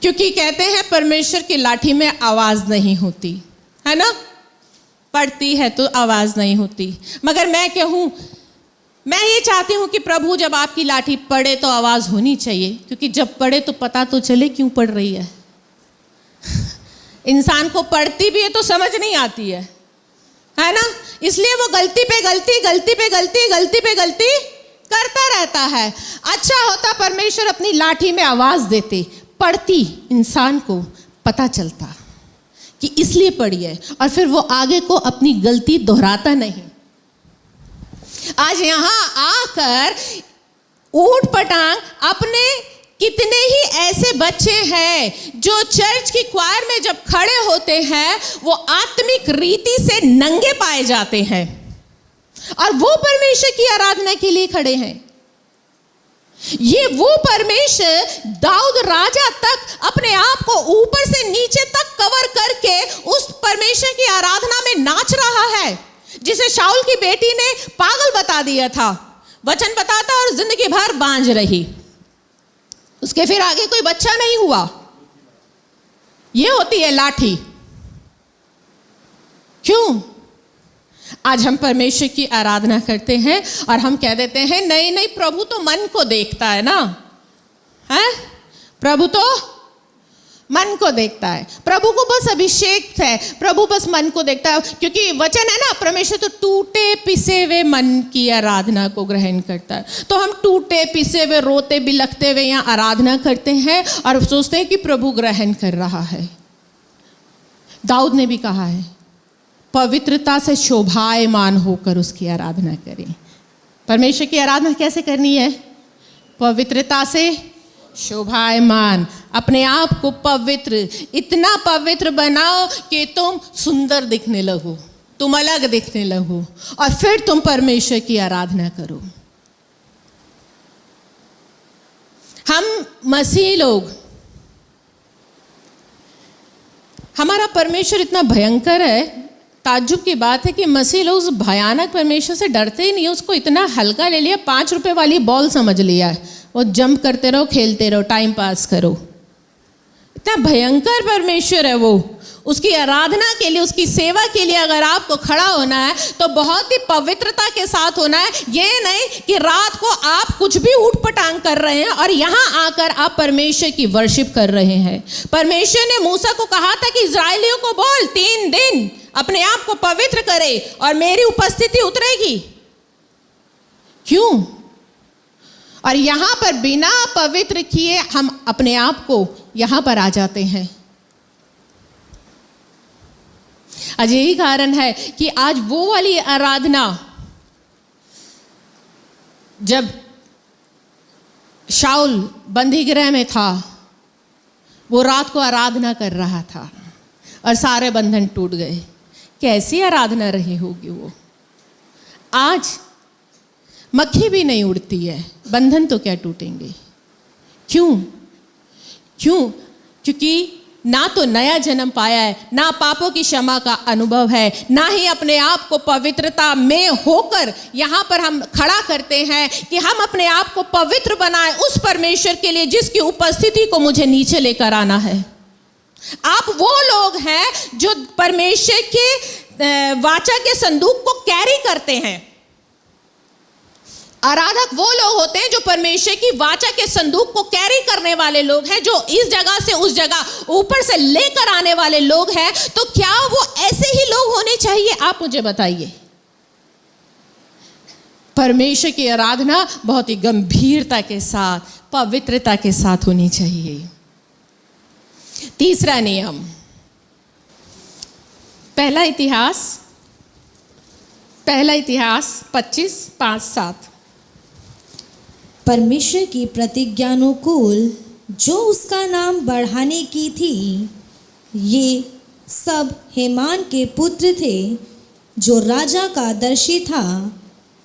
क्योंकि कहते हैं परमेश्वर की लाठी में आवाज नहीं होती है ना, पड़ती है तो आवाज नहीं होती। मगर मैं कहूं, मैं ये चाहती हूं कि प्रभु जब आपकी लाठी पड़े तो आवाज होनी चाहिए, क्योंकि जब पड़े तो पता तो चले क्यों पड़ रही है। इंसान को पढ़ती भी है तो समझ नहीं आती है ना, इसलिए वो गलती पे गलती करता रहता है। अच्छा होता परमेश्वर अपनी लाठी में आवाज देते, पढ़ती इंसान को पता चलता कि इसलिए पड़ी है, और फिर वो आगे को अपनी गलती दोहराता नहीं। आज यहां आकर ऊट पटांग अपने कितने ही ऐसे बच्चे हैं जो चर्च की क्वायर में जब खड़े होते हैं वो आत्मिक रीति से नंगे पाए जाते हैं और वो परमेश्वर की आराधना के लिए खड़े हैं। ये वो परमेश्वर दाऊद राजा तक अपने आप को ऊपर से नीचे तक कवर करके उस परमेश्वर की आराधना में नाच रहा है, जिसे शाऊल की बेटी ने पागल बता दिया था। वचन बताता और जिंदगी भर बांझ रही, उसके फिर आगे कोई बच्चा नहीं हुआ। ये होती है लाठी। क्यों? आज हम परमेश्वर की आराधना करते हैं और हम कह देते हैं नहीं नहीं, प्रभु तो मन को देखता है ना, है? प्रभु तो मन को देखता है, प्रभु को बस अभिषेक है, प्रभु बस मन को देखता है। क्योंकि वचन है ना, परमेश्वर तो टूटे पिसे हुए मन की आराधना को ग्रहण करता है। तो हम टूटे पिसे हुए, रोते बिलखते हुए यहाँ आराधना करते हैं और सोचते हैं कि प्रभु ग्रहण कर रहा है। दाऊद ने भी कहा है पवित्रता से शोभायमान होकर उसकी आराधना करें। परमेश्वर की आराधना कैसे करनी है? पवित्रता से शोभायमान, अपने आप को पवित्र, इतना पवित्र बनाओ कि तुम सुंदर दिखने लगो, तुम अलग दिखने लगो, और फिर तुम परमेश्वर की आराधना करो। हम मसीही लोग, हमारा परमेश्वर इतना भयंकर है, ताज्जुब की बात है कि मसीह लोग उस भयानक परमेश्वर से डरते ही नहीं, उसको इतना हल्का ले लिया, 5 रुपए वाली बॉल समझ लिया है। वो जंप करते रहो, खेलते रहो, टाइम पास करो। इतना भयंकर परमेश्वर है वो। उसकी आराधना के लिए, उसकी सेवा के लिए अगर आपको खड़ा होना है तो बहुत ही पवित्रता के साथ होना है। ये नहीं कि रात को आप कुछ भी ऊट पटांग कर रहे हैं और यहाँ आकर आप परमेश्वर की वर्शिप कर रहे हैं। परमेश्वर ने मूसा को कहा था कि इजराइलियों को बोल 3 दिन अपने आप को पवित्र करे और मेरी उपस्थिति उतरेगी। क्यों? और यहाँ पर बिना पवित्र किए हम अपने आप को यहाँ पर आ जाते हैं। आज यही कारण है कि आज वो वाली आराधना, जब शाऊल बंदीगृह में था, वो रात को आराधना कर रहा था और सारे बंधन टूट गए। कैसी आराधना रही होगी वो? आज मक्खी भी नहीं उड़ती है, बंधन तो क्या टूटेंगे? क्यों? क्योंकि ना तो नया जन्म पाया है, ना पापों की क्षमा का अनुभव है, ना ही अपने आप को पवित्रता में होकर यहाँ पर हम खड़ा करते हैं कि हम अपने आप को पवित्र बनाएं उस परमेश्वर के लिए जिसकी उपस्थिति को मुझे नीचे लेकर आना है। आप वो लोग हैं जो परमेश्वर के वाचा के संदूक को कैरी करते हैं। आराधक वो लोग होते हैं जो परमेश्वर की वाचा के संदूक को कैरी करने वाले लोग हैं, जो इस जगह से उस जगह ऊपर से लेकर आने वाले लोग हैं। तो क्या वो ऐसे ही लोग होने चाहिए? आप मुझे बताइए। परमेश्वर की आराधना बहुत ही गंभीरता के साथ, पवित्रता के साथ होनी चाहिए। तीसरा नियम, पहला इतिहास 25:5-7। परमेश्वर की प्रतिज्ञानुकूल जो उसका नाम बढ़ाने की थी, ये सब हेमान के पुत्र थे जो राजा का दर्शी था,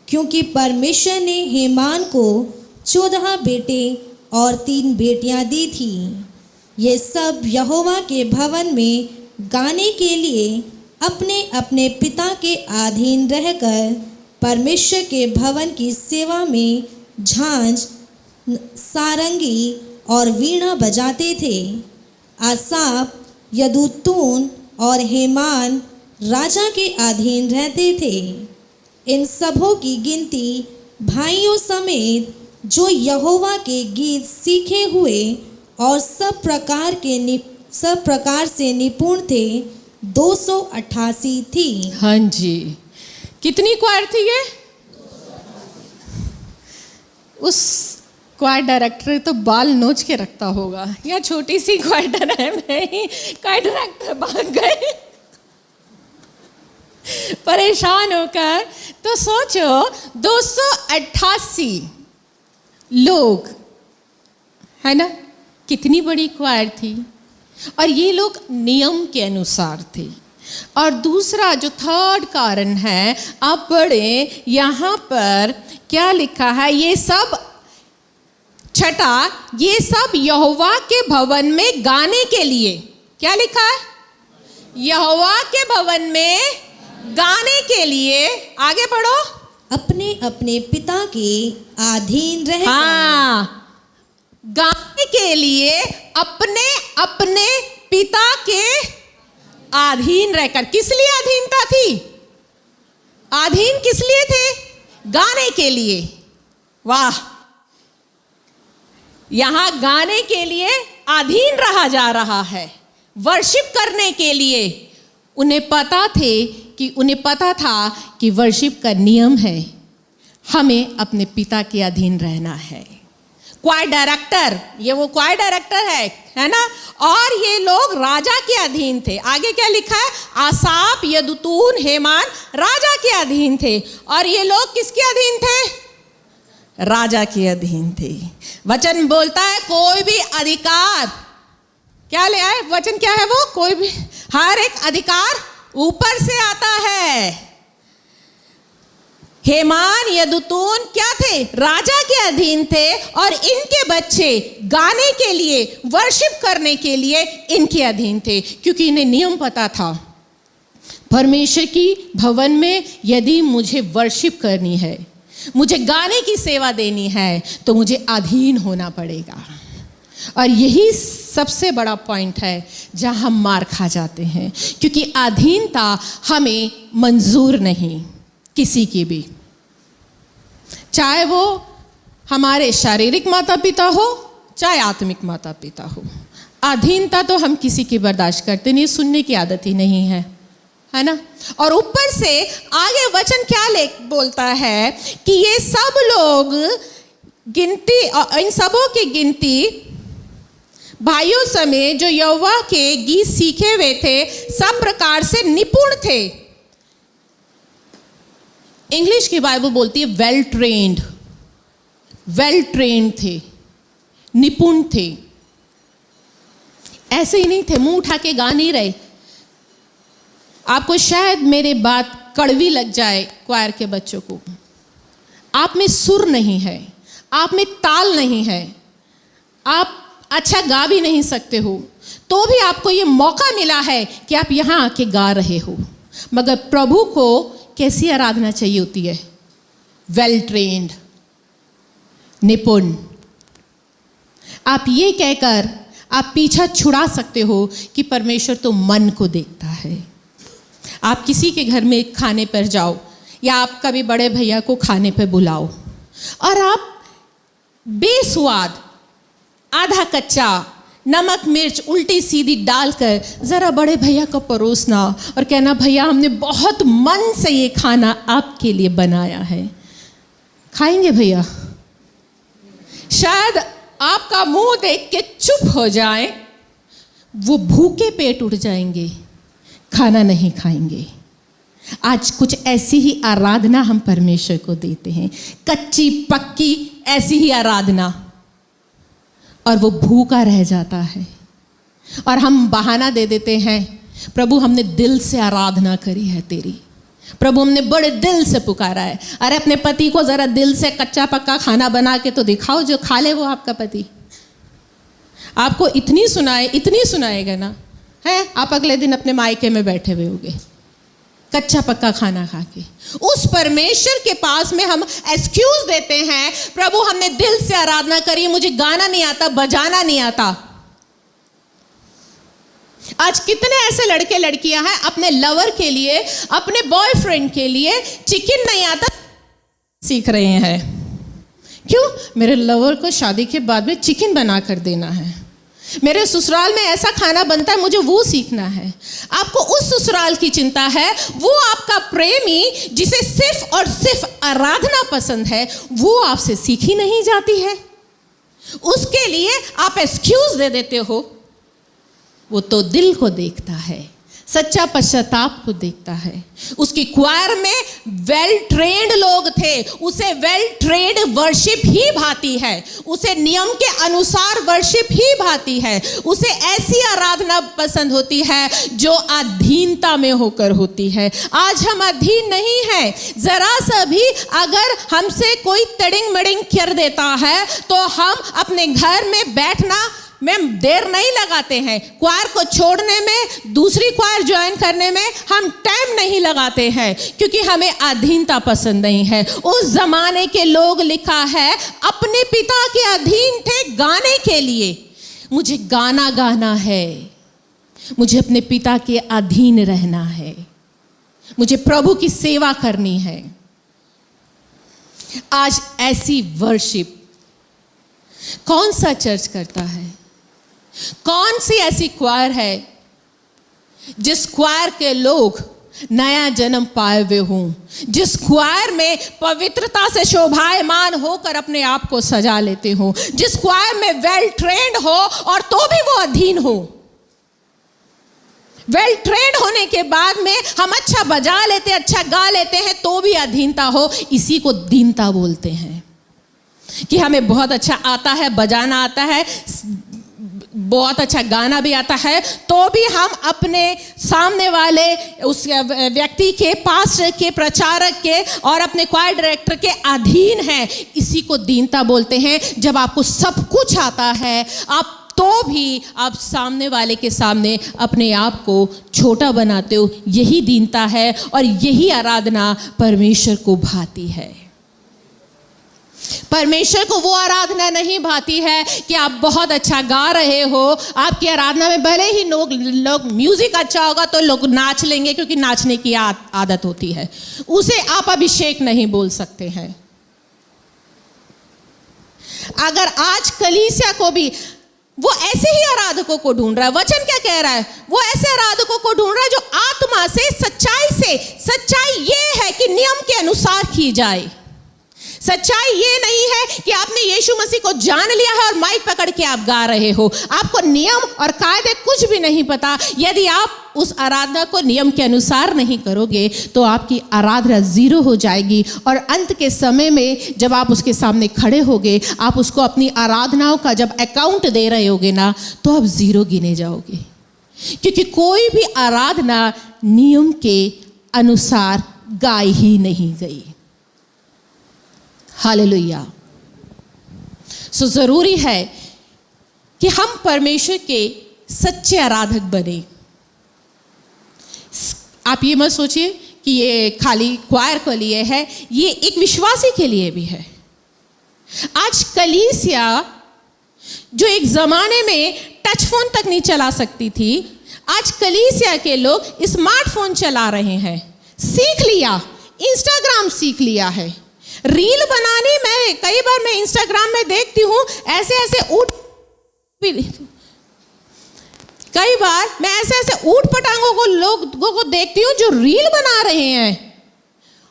क्योंकि परमेश्वर ने हेमान को 14 बेटे और 3 बेटियां दी थी। ये सब यहोवा के भवन में गाने के लिए अपने अपने पिता के अधीन रहकर परमेश्वर के भवन की सेवा में झांझ, सारंगी और वीणा बजाते थे। आसाप, यदूतून और हेमान राजा के अधीन रहते थे। इन सबों की गिनती भाइयों समेत जो यहोवा के गीत सीखे हुए और सब प्रकार से निपुण थे 288 थी। हाँ जी, कितनी क्वायर थी ये? उस क्वायर डायरेक्टर तो बाल नोच के रखता होगा। या छोटी सी क्वायर है, मैं ही क्वायर डायरेक्टर भाग गए परेशान होकर। तो सोचो 288 लोग, है ना, कितनी बड़ी क्वायर थी। और ये लोग नियम के अनुसार थे। और दूसरा जो थर्ड कारण है, आप पढ़े यहाँ पर क्या लिखा है, ये सब छठा, ये सब यहोवा के भवन में गाने के लिए, क्या लिखा है? यहोवा के भवन में गाने के लिए, आगे पढ़ो, अपने अपने पिता के अधीन रह, हाँ, गाने के लिए अपने अपने पिता के अधीन रहकर। किस लिए अधीनता थी? अधीन किस लिए थे? गाने के लिए। वाह, यहां गाने के लिए अधीन रहा जा रहा है, वर्शिप करने के लिए। उन्हें पता था कि वर्शिप का नियम है, हमें अपने पिता के अधीन रहना है। क्वायर डायरेक्टर, ये वो क्वायर डायरेक्टर है ना, और ये लोग राजा के अधीन थे। आगे क्या लिखा है? आसाप, यदूतून, हेमान राजा के अधीन थे। और ये लोग किसके अधीन थे? राजा के अधीन थे। वचन बोलता है कोई भी अधिकार, क्या ले आए वचन, क्या है वो? कोई भी, हर एक अधिकार ऊपर से आता है। हेमान, यदूतून क्या थे? राजा के अधीन थे। और इनके बच्चे गाने के लिए, वर्शिप करने के लिए इनके अधीन थे, क्योंकि इन्हें नियम पता था। परमेश्वर की भवन में यदि मुझे वर्शिप करनी है, मुझे गाने की सेवा देनी है, तो मुझे अधीन होना पड़ेगा। और यही सबसे बड़ा पॉइंट है जहां हम मार खा जाते हैं, क्योंकि अधीनता हमें मंजूर नहीं, किसी की भी, चाहे वो हमारे शारीरिक माता पिता हो, चाहे आत्मिक माता पिता हो। अधीनता तो हम किसी की बर्दाश्त करते नहीं, सुनने की आदत ही नहीं है ना। और ऊपर से आगे वचन क्या बोलता है कि ये सब लोग गिनती, इन सबों की गिनती भाइयों समेत जो यहोवा के गीत सीखे हुए थे, सब प्रकार से निपुण थे। इंग्लिश की बाइबल बोलती है वेल ट्रेन्ड थे, निपुण थे। ऐसे ही नहीं थे, मुंह उठा के गा नहीं रहे। आपको शायद मेरे बात कड़वी लग जाए क्वायर के बच्चों को, आप में सुर नहीं है, आप में ताल नहीं है, आप अच्छा गा भी नहीं सकते हो, तो भी आपको ये मौका मिला है कि आप यहाँ आके गा रहे हो। मगर प्रभु को कैसी आराधना चाहिए होती है? वेल ट्रेन्ड, निपुण। आप ये कहकर आप पीछा छुड़ा सकते हो कि परमेश्वर तो मन को देखता है। आप किसी के घर में खाने पर जाओ, या आप कभी बड़े भैया को खाने पर बुलाओ, और आप बेस्वाद, आधा कच्चा, नमक मिर्च उल्टी सीधी डालकर ज़रा बड़े भैया को परोसना और कहना, भैया हमने बहुत मन से ये खाना आपके लिए बनाया है, खाएंगे भैया? शायद आपका मुंह देख के चुप हो जाए, वो भूखे पेट उठ जाएंगे, खाना नहीं खाएंगे। आज कुछ ऐसी ही आराधना हम परमेश्वर को देते हैं, कच्ची पक्की ऐसी ही आराधना, और वो भूखा रह जाता है। और हम बहाना दे देते हैं, प्रभु हमने दिल से आराधना करी है तेरी, प्रभु हमने बड़े दिल से पुकारा है। अरे अपने पति को ज़रा दिल से कच्चा पक्का खाना बना के तो दिखाओ, जो खा ले वो आपका पति। आपको इतनी सुनाएगा ना, है आप अगले दिन अपने मायके में बैठे हुए होंगे कच्चा पक्का खाना खा के। उस परमेश्वर के पास में हम एक्सक्यूज देते हैं, प्रभु हमने दिल से आराधना करी, मुझे गाना नहीं आता, बजाना नहीं आता। आज कितने ऐसे लड़के लड़कियां हैं अपने लवर के लिए, अपने बॉयफ्रेंड के लिए चिकन नहीं आता सीख रहे हैं। क्यों? मेरे लवर को शादी के बाद में चिकन बना कर देना है, मेरे ससुराल में ऐसा खाना बनता है, मुझे वो सीखना है। आपको उस ससुराल की चिंता है, वो आपका प्रेमी जिसे सिर्फ और सिर्फ आराधना पसंद है, वो आपसे सीखी नहीं जाती है, उसके लिए आप एक्सक्यूज दे देते हो। वो तो दिल को देखता है, सच्चा पश्चाताप को देखता है। उसकी क्वायर में वेल ट्रेन्ड लोग थे, उसे वेल ट्रेन्ड वर्शिप ही भाती है, उसे नियम के अनुसार वर्शिप ही भाती है, उसे ऐसी आराधना पसंद होती है जो अधीनता में होकर होती है। आज हम अधीन नहीं है, जरा सा भी अगर हमसे कोई तड़िंग मड़िंग कर देता है तो हम अपने घर में बैठना में देर नहीं लगाते हैं, क्वायर को छोड़ने में, दूसरी क्वायर ज्वाइन करने में हम टाइम नहीं लगाते हैं, क्योंकि हमें अधीनता पसंद नहीं है। उस जमाने के लोग, लिखा है, अपने पिता के अधीन थे गाने के लिए। मुझे गाना गाना है, मुझे अपने पिता के अधीन रहना है, मुझे प्रभु की सेवा करनी है। आज ऐसी वर्शिप कौन सा चर्च करता है? कौन सी ऐसी क्वायर है जिस क्वायर के लोग नया जन्म पाए हुए हों, जिस क्वायर में पवित्रता से शोभायमान होकर अपने आप को सजा लेते हो, जिस क्वायर में वेल ट्रेन्ड हो और तो भी वो अधीन हो। वेल ट्रेन्ड होने के बाद में हम अच्छा बजा लेते, अच्छा गा लेते हैं, तो भी अधीनता हो। इसी को दीनता बोलते हैं, कि हमें बहुत अच्छा आता है, बजाना आता है, बहुत अच्छा गाना भी आता है, तो भी हम अपने सामने वाले उस व्यक्ति के, पास्टर के, प्रचारक के और अपने क्वायर डायरेक्टर के अधीन हैं। इसी को दीनता बोलते हैं। जब आपको सब कुछ आता है, आप तो भी आप सामने वाले के सामने अपने आप को छोटा बनाते हो, यही दीनता है और यही आराधना परमेश्वर को भाती है। परमेश्वर को वो आराधना नहीं भाती है कि आप बहुत अच्छा गा रहे हो, आपकी आराधना में भले ही लोग म्यूजिक अच्छा होगा तो लोग नाच लेंगे, क्योंकि नाचने की आदत होती है, उसे आप अभिषेक नहीं बोल सकते हैं। अगर आज कलीसिया को भी वो ऐसे ही आराधकों को ढूंढ रहा है, वचन क्या कह रहा है? वो ऐसे आराधकों को ढूंढ रहा है जो आत्मा से, सच्चाई ये है कि नियम के अनुसार की जाए। सच्चाई ये नहीं है कि आपने यीशु मसीह को जान लिया है और माइक पकड़ के आप गा रहे हो, आपको नियम और कायदे कुछ भी नहीं पता। यदि आप उस आराधना को नियम के अनुसार नहीं करोगे तो आपकी आराधना जीरो हो जाएगी, और अंत के समय में जब आप उसके सामने खड़े होगे, आप उसको अपनी आराधनाओं का जब अकाउंट दे रहे होगे ना, तो आप जीरो गिने जाओगे, क्योंकि कोई भी आराधना नियम के अनुसार गाई ही नहीं गई। हालेलुया। सो जरूरी है कि हम परमेश्वर के सच्चे आराधक बने। आप ये मत सोचिए कि ये खाली क्वायर के लिए है, ये एक विश्वासी के लिए भी है। आज कलीसिया जो एक जमाने में टच फोन तक नहीं चला सकती थी, आज कलीसिया के लोग स्मार्टफोन चला रहे हैं, सीख लिया, इंस्टाग्राम सीख लिया है, रील बनाने में कई बार मैं इंस्टाग्राम में देखती हूँ कई बार मैं ऐसे ऊट पटांगों को लोगों को देखती हूँ जो रील बना रहे हैं,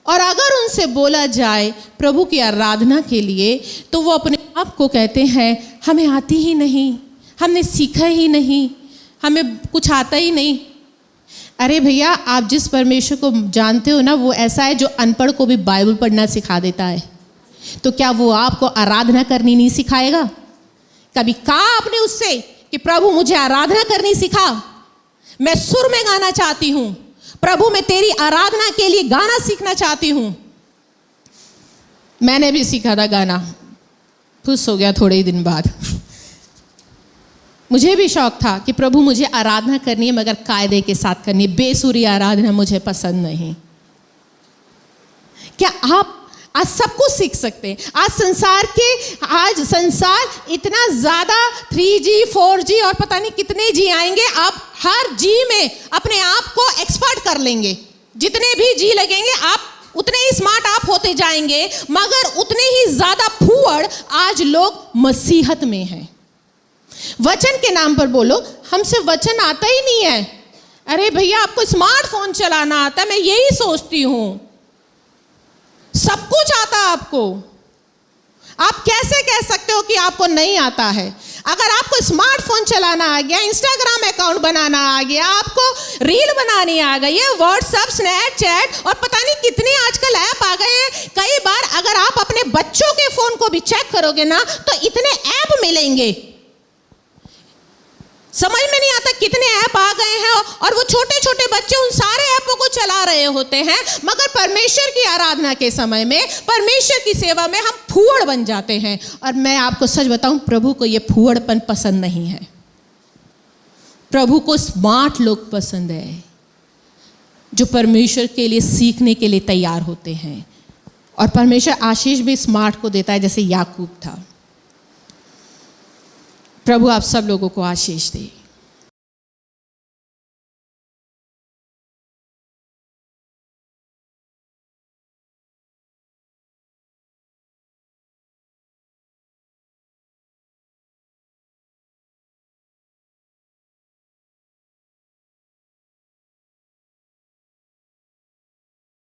और अगर उनसे बोला जाए प्रभु की आराधना के लिए तो वो अपने आप को कहते हैं हमें आती ही नहीं, हमने सीखा ही नहीं, हमें कुछ आता ही नहीं। अरे भैया, आप जिस परमेश्वर को जानते हो ना, वो ऐसा है जो अनपढ़ को भी बाइबल पढ़ना सिखा देता है। तो क्या वो आपको आराधना करनी नहीं सिखाएगा? कभी कहा आपने उससे कि प्रभु मुझे आराधना करनी सिखा, मैं सुर में गाना चाहती हूँ, प्रभु मैं तेरी आराधना के लिए गाना सीखना चाहती हूँ। मैंने भी सीखा था गाना, खुश हो गया थोड़े ही दिन बाद। मुझे भी शौक था कि प्रभु मुझे आराधना करनी है, मगर कायदे के साथ करनी है। बेसुरी आराधना मुझे पसंद नहीं। क्या आप आज सब कुछ सीख सकते हैं? आज संसार इतना ज़्यादा 3G 4G और पता नहीं कितने जी आएंगे, आप हर जी में अपने आप को एक्सपर्ट कर लेंगे। जितने भी जी लगेंगे आप उतने ही स्मार्ट आप होते जाएंगे, मगर उतने ही ज़्यादा फूहड़ आज लोग मसीहत में हैं। वचन के नाम पर बोलो हमसे वचन आता ही नहीं है। अरे भैया, आपको स्मार्टफोन चलाना आता है, मैं यही सोचती हूँ। सब कुछ आता आपको, आप कैसे कह सकते हो कि आपको नहीं आता है? अगर आपको स्मार्टफोन चलाना आ गया, इंस्टाग्राम अकाउंट बनाना आ गया, आपको रील बनानी आ गई है, व्हाट्सएप, स्नैपचैट और पता नहीं कितने आजकल ऐप आ गए हैं। कई बार अगर आप अपने बच्चों के फोन को भी चेक करोगे ना, तो इतने ऐप मिलेंगे, समझ में नहीं आता कितने ऐप आ गए हैं, और वो छोटे छोटे बच्चे उन सारे ऐपों को चला रहे होते हैं। मगर परमेश्वर की आराधना के समय में, परमेश्वर की सेवा में हम फूहड़ बन जाते हैं। और मैं आपको सच बताऊं, प्रभु को ये फूहड़पन पसंद नहीं है। प्रभु को स्मार्ट लोग पसंद है, जो परमेश्वर के लिए सीखने के लिए तैयार होते हैं। और परमेश्वर आशीष भी स्मार्ट को देता है, जैसे याकूब था। प्रभु आप सब लोगों को आशीष दे।